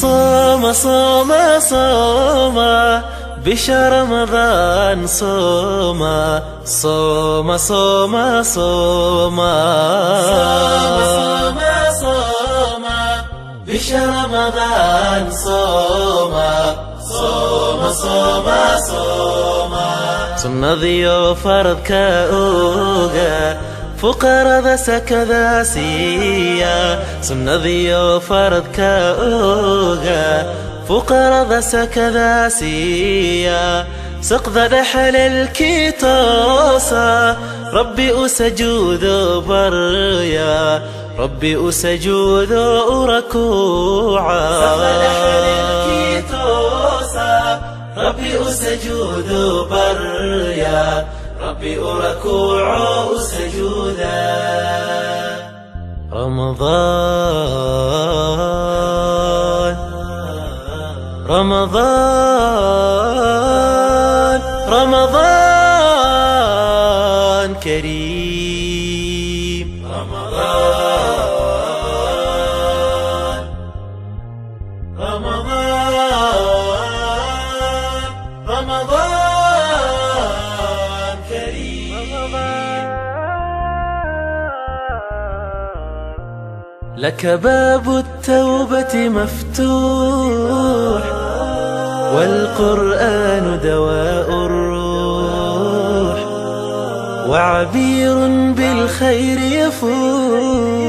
صوم صوم صوم بشهر رمضان صوم صوم صوم صوم صوم صوم بشهر رمضان صوم صوم صوم صوم صمنا ذيو فرض كأوغا فقر ذا سكذا سيا صمنا ذيو فرض كأوغا فقر ذا سكذا سيا سقذ رحل الكيتوسا ربي أسجود بريا ربي أسجود ركوعا ربي أسجود بريا ربي أركوع سجودا رمضان رمضان رمضان كريم رمضان رمضان رمضان كريم لك باب التوبة مفتوح والقرآن دواء الروح وعبير بالخير يفوح.